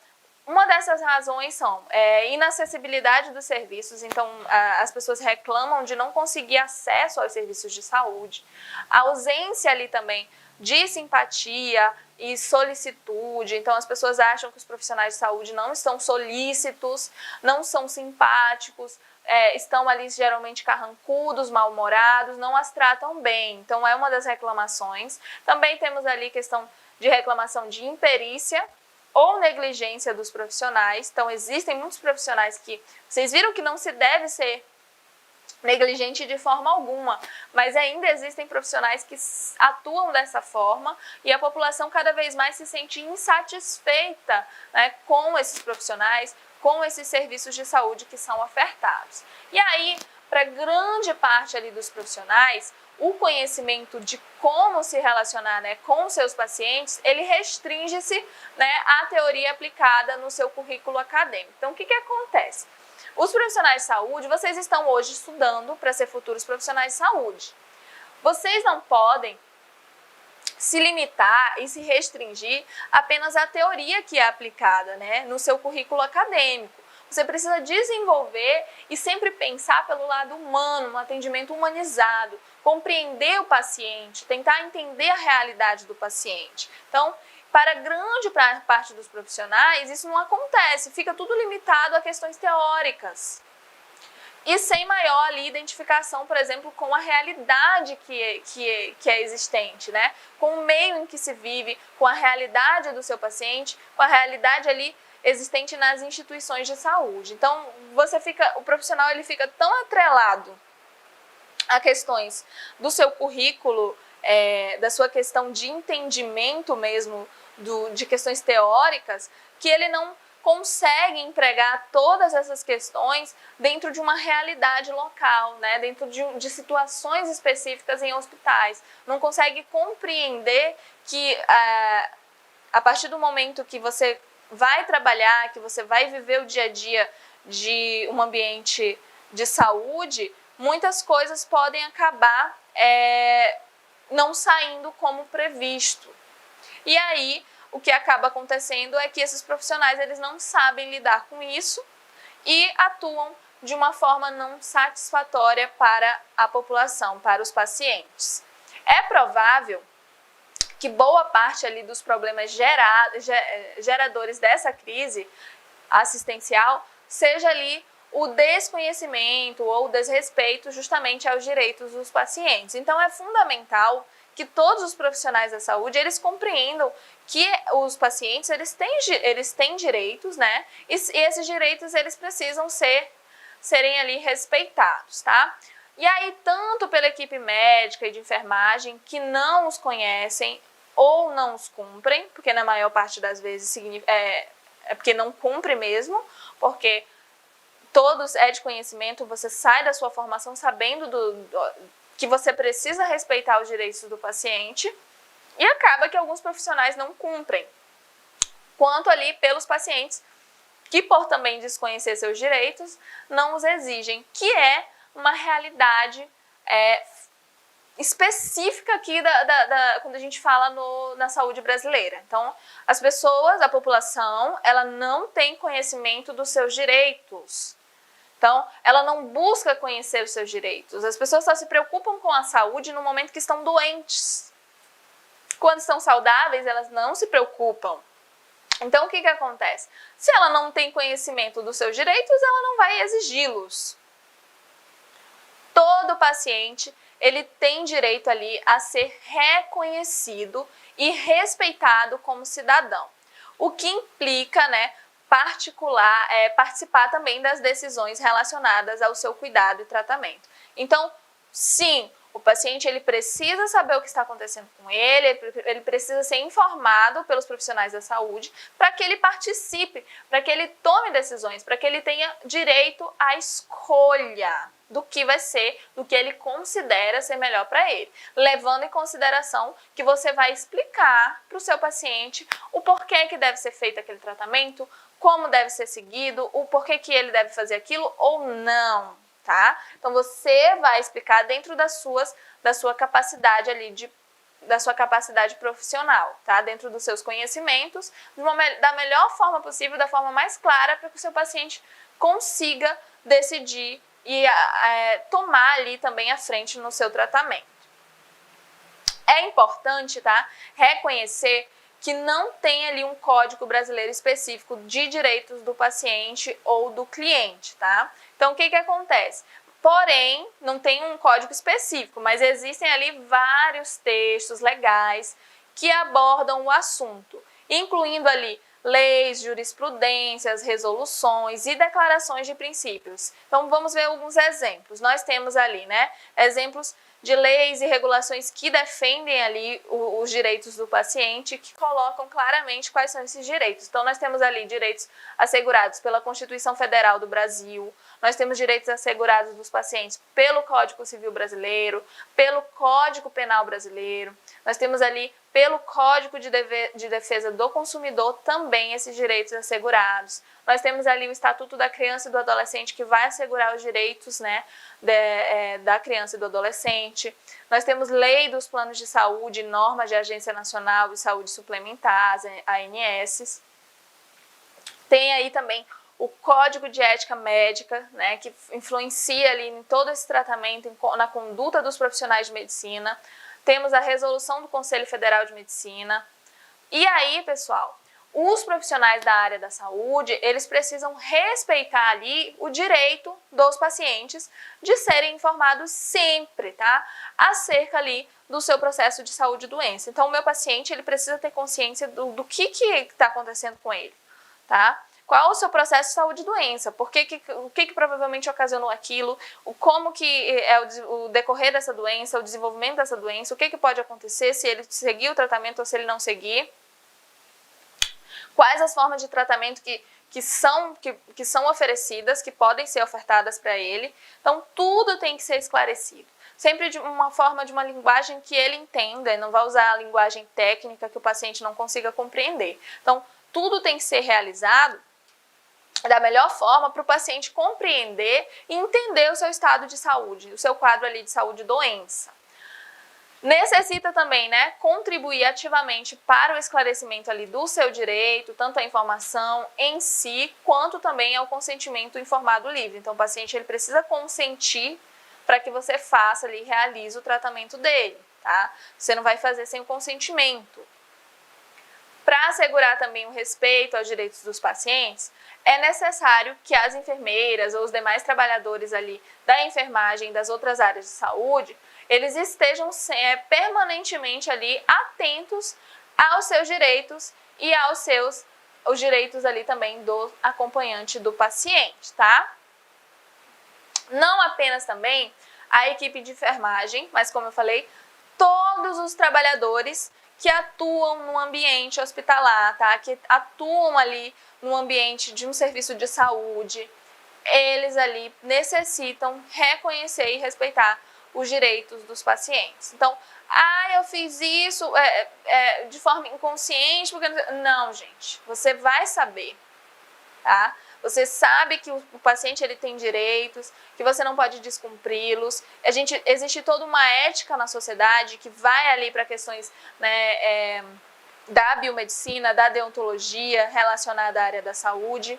uma dessas razões são inacessibilidade dos serviços, então as pessoas reclamam de não conseguir acesso aos serviços de saúde, a ausência ali também de simpatia e solicitude, então as pessoas acham que os profissionais de saúde não estão solícitos, não são simpáticos, estão ali geralmente carrancudos, mal-humorados, não as tratam bem, então é uma das reclamações. Também temos ali questão de reclamação de imperícia ou negligência dos profissionais, então existem muitos profissionais que, vocês viram que não se deve ser negligente de forma alguma, mas ainda existem profissionais que atuam dessa forma e a população cada vez mais se sente insatisfeita, né, com esses profissionais, com esses serviços de saúde que são ofertados. E aí, para grande parte ali dos profissionais, o conhecimento de como se relacionar, né, com seus pacientes, ele restringe-se, né, à teoria aplicada no seu currículo acadêmico. Então, o que acontece? Os profissionais de saúde, vocês estão hoje estudando para ser futuros profissionais de saúde. Vocês não podem se limitar e se restringir apenas à teoria que é aplicada, né, no seu currículo acadêmico. Você precisa desenvolver e sempre pensar pelo lado humano, um atendimento humanizado, compreender o paciente, tentar entender a realidade do paciente. Então, para grande parte dos profissionais, isso não acontece, fica tudo limitado a questões teóricas. E sem maior ali, identificação, por exemplo, com a realidade que é existente, né? Com o meio em que se vive, com a realidade do seu paciente, com a realidade ali existente nas instituições de saúde. Então, o profissional ele fica tão atrelado a questões do seu currículo, da sua questão de entendimento mesmo, de questões teóricas, que ele não consegue empregar todas essas questões dentro de uma realidade local, né? Dentro de situações específicas em hospitais. Não consegue compreender que a partir do momento que você vai trabalhar, que você vai viver o dia a dia de um ambiente de saúde, muitas coisas podem acabar não saindo como previsto. E aí, o que acaba acontecendo é que esses profissionais eles não sabem lidar com isso e atuam de uma forma não satisfatória para a população, para os pacientes. É provável que boa parte ali dos problemas geradores dessa crise assistencial seja ali o desconhecimento ou o desrespeito justamente aos direitos dos pacientes. Então é fundamental que todos os profissionais da saúde eles compreendam que os pacientes eles têm direitos, né? E esses direitos eles precisam serem ali respeitados, tá? E aí, tanto pela equipe médica e de enfermagem que não os conhecem ou não os cumprem, porque na maior parte das vezes é porque não cumpre mesmo, porque todos é de conhecimento, você sai da sua formação sabendo que você precisa respeitar os direitos do paciente e acaba que alguns profissionais não cumprem. Quanto ali pelos pacientes que, por também desconhecer seus direitos, não os exigem, que é uma realidade específica aqui quando a gente fala na saúde brasileira. Então, as pessoas, a população, ela não tem conhecimento dos seus direitos. Então, ela não busca conhecer os seus direitos. As pessoas só se preocupam com a saúde no momento que estão doentes. Quando estão saudáveis, elas não se preocupam. Então, o que acontece? Se ela não tem conhecimento dos seus direitos, ela não vai exigi-los. Todo paciente, ele tem direito ali a ser reconhecido e respeitado como cidadão. O que implica, né, participar também das decisões relacionadas ao seu cuidado e tratamento. Então, sim, o paciente ele precisa saber o que está acontecendo com ele precisa ser informado pelos profissionais da saúde para que ele participe, para que ele tome decisões, para que ele tenha direito à escolha do que vai ser, do que ele considera ser melhor para ele, levando em consideração que você vai explicar para o seu paciente o porquê que deve ser feito aquele tratamento, como deve ser seguido, o porquê que ele deve fazer aquilo ou não. Tá? Então você vai explicar dentro da sua capacidade ali da sua capacidade profissional, tá? Dentro dos seus conhecimentos, da melhor forma possível, da forma mais clara, para que o seu paciente consiga decidir e tomar ali também a frente no seu tratamento. É importante, tá? Reconhecer que não tem ali um código brasileiro específico de direitos do paciente ou do cliente, tá? Então, o que acontece? Porém, não tem um código específico, mas existem ali vários textos legais que abordam o assunto, incluindo ali leis, jurisprudências, resoluções e declarações de princípios. Então, vamos ver alguns exemplos. Nós temos ali, né, exemplos de leis e regulações que defendem ali os direitos do paciente, que colocam claramente quais são esses direitos. Então, nós temos ali direitos assegurados pela Constituição Federal do Brasil, nós temos direitos assegurados dos pacientes pelo Código Civil Brasileiro, pelo Código Penal Brasileiro, nós temos ali pelo Código de Defesa do Consumidor também esses direitos assegurados. Nós temos ali o Estatuto da Criança e do Adolescente, que vai assegurar os direitos, né, da criança e do adolescente. Nós temos lei dos planos de saúde, normas de Agência Nacional de Saúde Suplementar, as ANS. Tem aí também o Código de Ética Médica, né, que influencia ali em todo esse tratamento, na conduta dos profissionais de medicina. Temos a resolução do Conselho Federal de Medicina. E aí, pessoal, os profissionais da área da saúde, eles precisam respeitar ali o direito dos pacientes de serem informados sempre, tá? Acerca ali do seu processo de saúde e doença. Então, o meu paciente, ele precisa ter consciência do que está acontecendo com ele, tá? Qual o seu processo de saúde e doença? O que provavelmente ocasionou aquilo? Como que é o decorrer dessa doença, o desenvolvimento dessa doença? O que pode acontecer se ele seguir o tratamento ou se ele não seguir? Quais as formas de tratamento que são oferecidas, que podem ser ofertadas para ele? Então, tudo tem que ser esclarecido. Sempre de uma forma, de uma linguagem que ele entenda, não vai usar a linguagem técnica que o paciente não consiga compreender. Então, tudo tem que ser realizado da melhor forma para o paciente compreender e entender o seu estado de saúde, o seu quadro ali de saúde e doença. Necessita também, né, contribuir ativamente para o esclarecimento ali do seu direito, tanto a informação em si, quanto também ao consentimento informado livre. Então, o paciente ele precisa consentir para que você faça ali, realize o tratamento dele, tá? Você não vai fazer sem o consentimento. Para assegurar também o respeito aos direitos dos pacientes, é necessário que as enfermeiras ou os demais trabalhadores ali da enfermagem e das outras áreas de saúde, eles estejam permanentemente ali atentos aos seus direitos e os direitos ali também do acompanhante do paciente, tá? Não apenas também a equipe de enfermagem, mas como eu falei, todos os trabalhadores que atuam no ambiente hospitalar, tá? Que atuam ali no ambiente de um serviço de saúde, eles ali necessitam reconhecer e respeitar os direitos dos pacientes. Então, eu fiz isso de forma inconsciente, porque... Não, gente, você vai saber, tá? você sabe que o paciente ele tem direitos, que você não pode descumpri-los. Existe toda uma ética na sociedade que vai ali para questões, né, da biomedicina, da deontologia relacionada à área da saúde.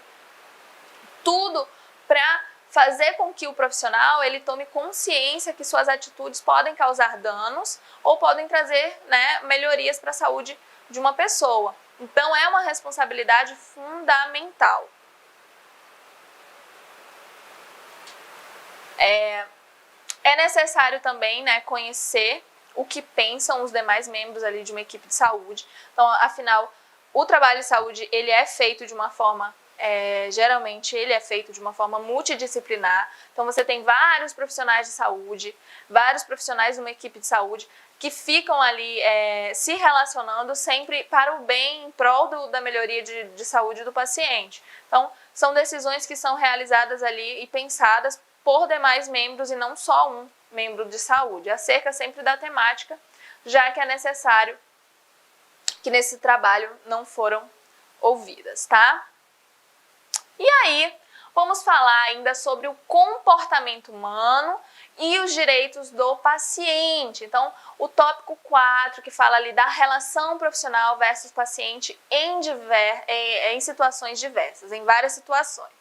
Tudo para fazer com que o profissional ele tome consciência que suas atitudes podem causar danos ou podem trazer, né, melhorias para a saúde de uma pessoa. Então, é uma responsabilidade fundamental. É necessário também, né, conhecer o que pensam os demais membros ali de uma equipe de saúde. Então, afinal, o trabalho de saúde ele é feito de uma forma, geralmente ele é feito de uma forma multidisciplinar. Então, você tem vários profissionais de saúde, vários profissionais de uma equipe de saúde que ficam ali se relacionando sempre para o bem, em prol da melhoria de saúde do paciente. Então, são decisões que são realizadas ali e pensadas por demais membros e não só um membro de saúde, acerca sempre da temática, já que é necessário que nesse trabalho não foram ouvidas, tá? E aí, vamos falar ainda sobre o comportamento humano e os direitos do paciente. Então, o tópico 4, que fala ali da relação profissional versus paciente em situações diversas, em várias situações.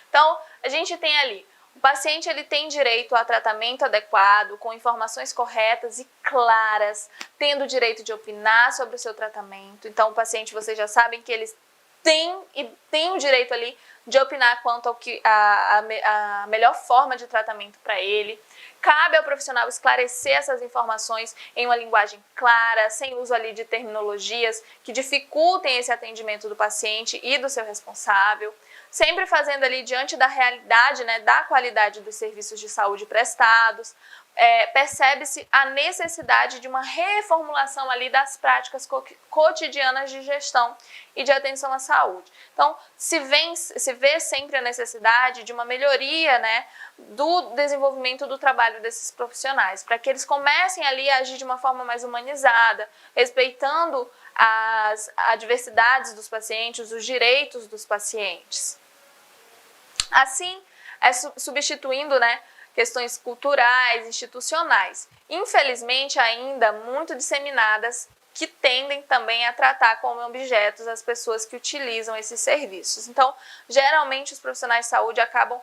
Então, a gente tem ali, o paciente ele tem direito a tratamento adequado, com informações corretas e claras, tendo o direito de opinar sobre o seu tratamento. Então, o paciente, vocês já sabem que eles têm o direito ali de opinar quanto ao que a melhor forma de tratamento para ele. Cabe ao profissional esclarecer essas informações em uma linguagem clara, sem uso ali de terminologias que dificultem esse atendimento do paciente e do seu responsável. Sempre fazendo ali diante da realidade, né, da qualidade dos serviços de saúde prestados. Percebe-se a necessidade de uma reformulação ali das práticas cotidianas de gestão e de atenção à saúde. Então, se vê sempre a necessidade de uma melhoria, né, do desenvolvimento do trabalho desses profissionais, para que eles comecem ali a agir de uma forma mais humanizada, respeitando as adversidades dos pacientes, os direitos dos pacientes. Assim, substituindo, né, questões culturais, institucionais, infelizmente ainda muito disseminadas, que tendem também a tratar como objetos as pessoas que utilizam esses serviços. Então, geralmente os profissionais de saúde acabam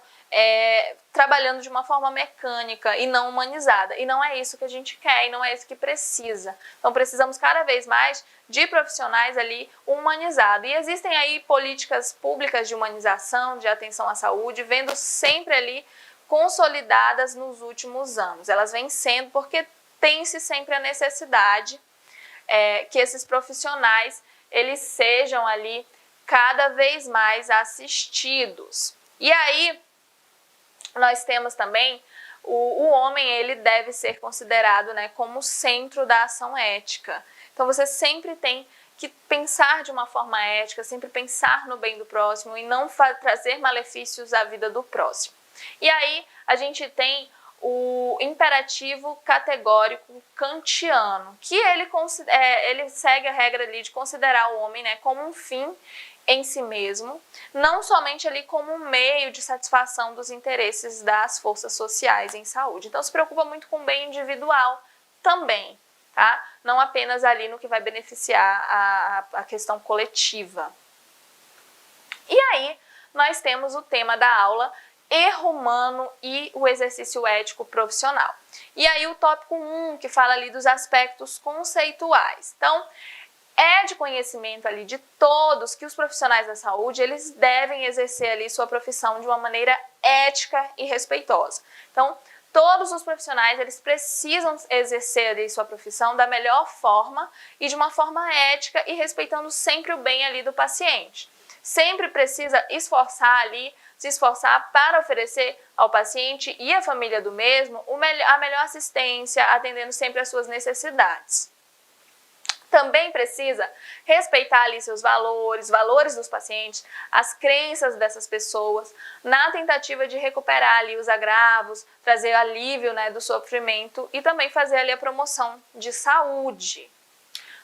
trabalhando de uma forma mecânica e não humanizada. E não é isso que a gente quer e não é isso que precisa. Então, precisamos cada vez mais de profissionais ali humanizados. E existem aí políticas públicas de humanização, de atenção à saúde, vendo sempre ali consolidadas nos últimos anos. Elas vêm sendo porque tem-se sempre a necessidade que esses profissionais eles sejam ali cada vez mais assistidos. E aí nós temos também o homem, ele deve ser considerado, né, como o centro da ação ética. Então você sempre tem que pensar de uma forma ética, sempre pensar no bem do próximo e não trazer malefícios à vida do próximo. E aí a gente tem o imperativo categórico kantiano, que ele segue a regra ali de considerar o homem, né, como um fim em si mesmo, não somente ali como um meio de satisfação dos interesses das forças sociais em saúde. Então se preocupa muito com o bem individual também, tá? Não apenas ali no que vai beneficiar a questão coletiva. E aí nós temos o tema da aula, erro humano e o exercício ético profissional. E aí o tópico 1, que fala ali dos aspectos conceituais. Então, é de conhecimento ali de todos que os profissionais da saúde, eles devem exercer ali sua profissão de uma maneira ética e respeitosa. Então, todos os profissionais, eles precisam exercer ali sua profissão da melhor forma e de uma forma ética e respeitando sempre o bem ali do paciente. Sempre precisa se esforçar para oferecer ao paciente e à família do mesmo a melhor assistência, atendendo sempre às suas necessidades. Também precisa respeitar ali seus valores dos pacientes, as crenças dessas pessoas, na tentativa de recuperar ali os agravos, trazer alívio, né, do sofrimento e também fazer ali a promoção de saúde.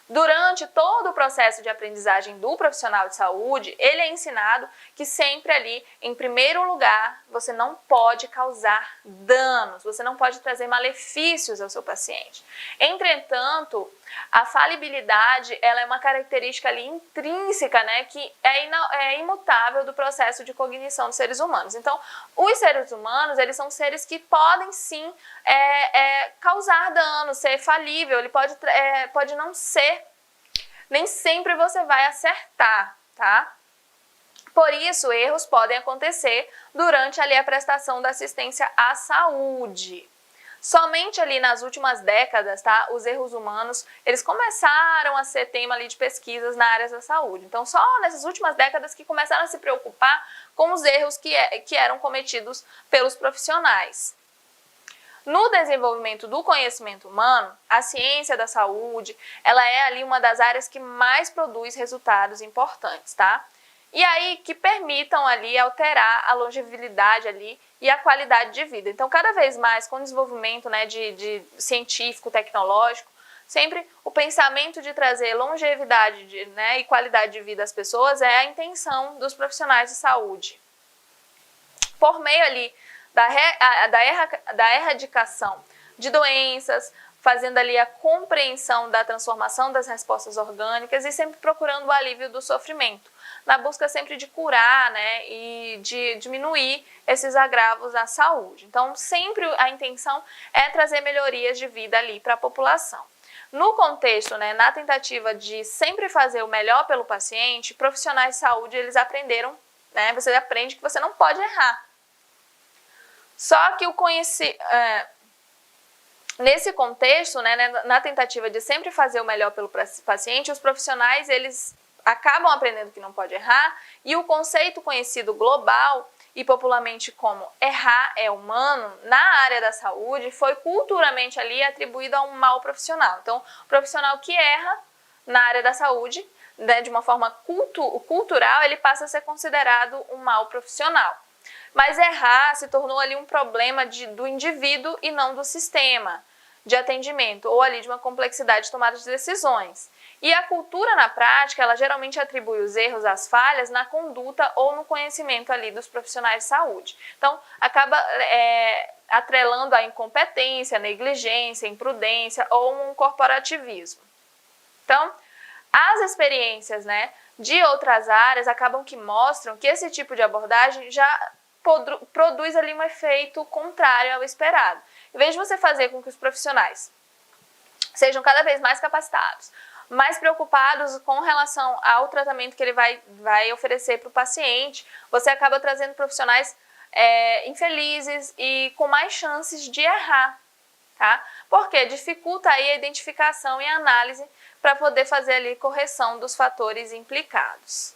Durante todo o processo de aprendizagem do profissional de saúde, ele é ensinado que sempre ali, em primeiro lugar, você não pode causar danos, você não pode trazer malefícios ao seu paciente. Entretanto, a falibilidade, ela é uma característica ali intrínseca, né, que é imutável do processo de cognição dos seres humanos. Então, os seres humanos, eles são seres que podem sim causar dano, ser falível, ele pode não ser, nem sempre você vai acertar, tá? Por isso, erros podem acontecer durante ali a prestação da assistência à saúde. Somente ali nas últimas décadas, tá, os erros humanos, eles começaram a ser tema ali de pesquisas na área da saúde. Então, só nessas últimas décadas que começaram a se preocupar com os erros que eram cometidos pelos profissionais. No desenvolvimento do conhecimento humano, a ciência da saúde, ela é ali uma das áreas que mais produz resultados importantes, tá? E aí que permitam ali alterar a longevidade ali e a qualidade de vida. Então, cada vez mais com o desenvolvimento, né, de científico, tecnológico, sempre o pensamento de trazer longevidade e qualidade de vida às pessoas é a intenção dos profissionais de saúde. Por meio ali da erradicação de doenças, fazendo ali a compreensão da transformação das respostas orgânicas e sempre procurando o alívio do sofrimento, na busca sempre de curar, né, e de diminuir esses agravos à saúde. Então, sempre a intenção é trazer melhorias de vida ali para a população. No contexto, né, na tentativa de sempre fazer o melhor pelo paciente, profissionais de saúde, eles aprenderam, né, você aprende que você não pode errar. Só que nesse contexto, né, na tentativa de sempre fazer o melhor pelo paciente, os profissionais, eles acabam aprendendo que não pode errar, e o conceito conhecido global e popularmente como errar é humano, na área da saúde, foi culturalmente ali atribuído a um mau profissional. Então, o profissional que erra na área da saúde, né, de uma forma cultural, ele passa a ser considerado um mau profissional. Mas errar se tornou ali um problema do indivíduo e não do sistema de atendimento, ou ali de uma complexidade de tomada de decisões. E a cultura, na prática, ela geralmente atribui os erros, as falhas, na conduta ou no conhecimento ali dos profissionais de saúde. Então, acaba atrelando a incompetência, negligência, imprudência ou um corporativismo. Então, as experiências, né, de outras áreas acabam que mostram que esse tipo de abordagem já produz ali um efeito contrário ao esperado. Em vez de você fazer com que os profissionais sejam cada vez mais capacitados, mais preocupados com relação ao tratamento que ele vai oferecer para o paciente, você acaba trazendo profissionais infelizes e com mais chances de errar, tá? Porque dificulta aí a identificação e a análise para poder fazer ali correção dos fatores implicados.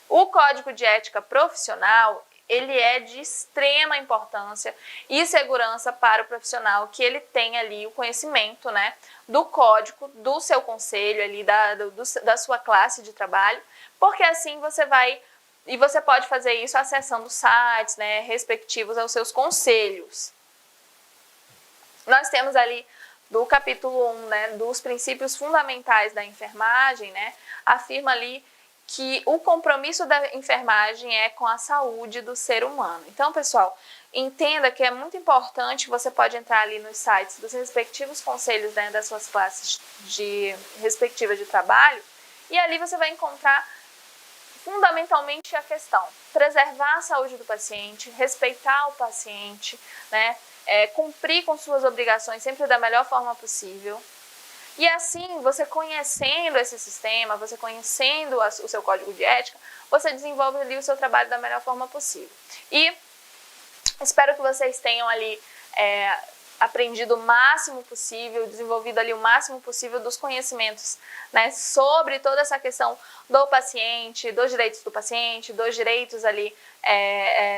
O Código de Ética Profissional, ele é de extrema importância e segurança para o profissional que ele tem ali o conhecimento, né, do código, do seu conselho ali, da sua classe de trabalho, porque assim você pode fazer isso acessando sites, né, respectivos aos seus conselhos. Nós temos ali do capítulo 1, né, dos princípios fundamentais da enfermagem, né, afirma ali que o compromisso da enfermagem é com a saúde do ser humano. Então, pessoal, entenda que é muito importante, você pode entrar ali nos sites dos respectivos conselhos, né, das suas classes respectivas de trabalho, e ali você vai encontrar fundamentalmente a questão: preservar a saúde do paciente, respeitar o paciente, né, cumprir com suas obrigações sempre da melhor forma possível. E assim, você conhecendo esse sistema, você conhecendo o seu código de ética, você desenvolve ali o seu trabalho da melhor forma possível. E espero que vocês tenham ali aprendido o máximo possível, desenvolvido ali o máximo possível dos conhecimentos, né, sobre toda essa questão do paciente, dos direitos do paciente, dos direitos ali,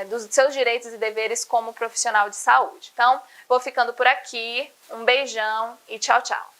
dos seus direitos e deveres como profissional de saúde. Então, vou ficando por aqui, um beijão e tchau, tchau.